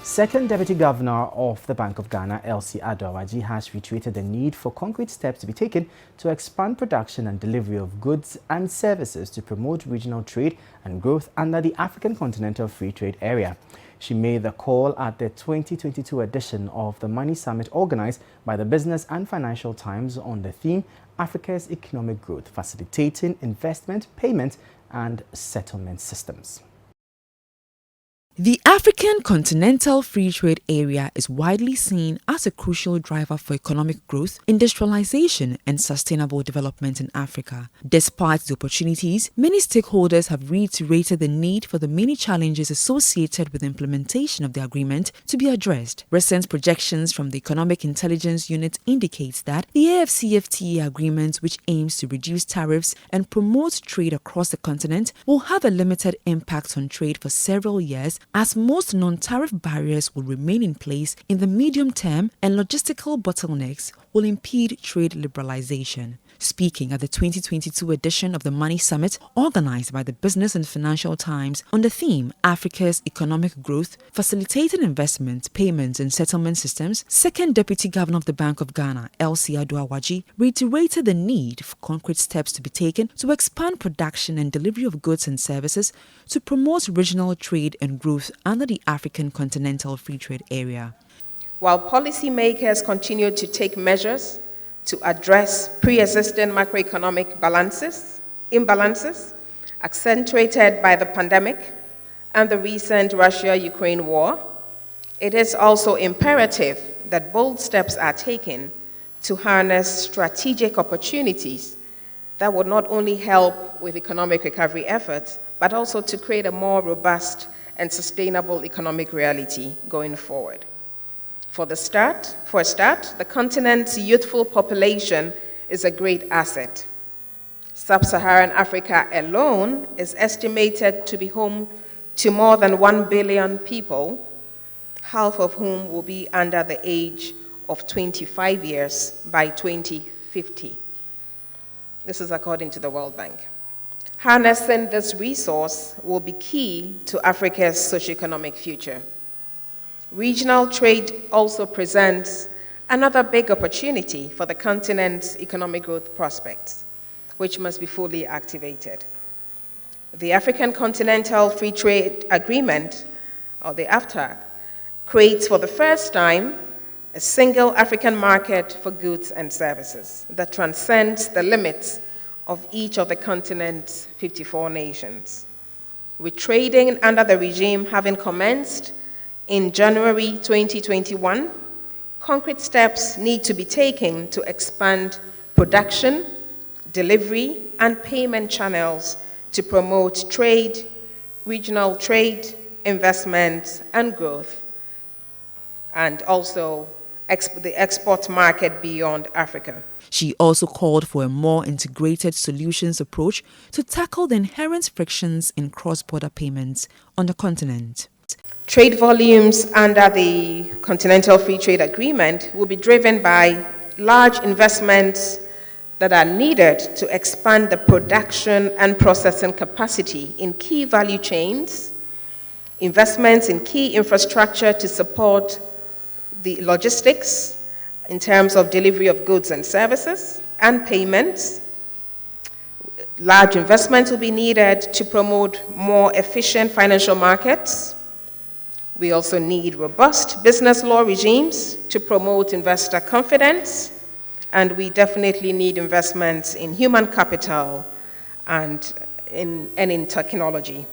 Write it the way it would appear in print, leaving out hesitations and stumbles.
Second Deputy Governor of the Bank of Ghana, LC Adoawaji, has reiterated the need for concrete steps to be taken to expand production and delivery of goods and services to promote regional trade and growth under the African Continental Free Trade Area. She made the call at the 2022 edition of the Money Summit organized by the Business and Financial Times on the theme Africa's Economic Growth, Facilitating Investment, Payment and Settlement Systems. The African Continental Free Trade Area is widely seen as a crucial driver for economic growth, industrialization, and sustainable development in Africa. Despite the opportunities, many stakeholders have reiterated the need for the many challenges associated with the implementation of the agreement to be addressed. Recent projections from the Economic Intelligence Unit indicates that the AFCFTA agreement, which aims to reduce tariffs and promote trade across the continent, will have a limited impact on trade for several years, as most non-tariff barriers will remain in place in the medium term and logistical bottlenecks will impede trade liberalization. Speaking at the 2022 edition of the Money Summit organized by the Business and Financial Times on the theme Africa's Economic Growth, Facilitating Investment, Payments and Settlement Systems, Second Deputy Governor of the Bank of Ghana, LC Adoawaji, reiterated the need for concrete steps to be taken to expand production and delivery of goods and services to promote regional trade and growth under the African Continental Free Trade Area. While policymakers continue to take measures to address pre-existing macroeconomic imbalances accentuated by the pandemic and the recent Russia-Ukraine war, it is also imperative that bold steps are taken to harness strategic opportunities that would not only help with economic recovery efforts, but also to create a more robust and sustainable economic reality going forward. For a start, the continent's youthful population is a great asset. Sub-Saharan Africa alone is estimated to be home to more than 1 billion people, half of whom will be under the age of 25 years by 2050. This is according to the World Bank. Harnessing this resource will be key to Africa's socioeconomic future. Regional trade also presents another big opportunity for the continent's economic growth prospects, which must be fully activated. The African Continental Free Trade Agreement, or the AFTA, creates for the first time a single African market for goods and services that transcends the limits of each of the continent's 54 nations. With trading under the regime having commenced in January 2021, concrete steps need to be taken to expand production, delivery, and payment channels to promote trade, regional trade, investment, and growth, and also the export market beyond Africa. She also called for a more integrated solutions approach to tackle the inherent frictions in cross-border payments on the continent. Trade volumes under the Continental Free Trade Agreement will be driven by large investments that are needed to expand the production and processing capacity in key value chains, investments in key infrastructure to support the logistics in terms of delivery of goods and services and payments. Large investments will be needed to promote more efficient financial markets. We also need robust business law regimes to promote investor confidence, and we definitely need investments in human capital and in technology.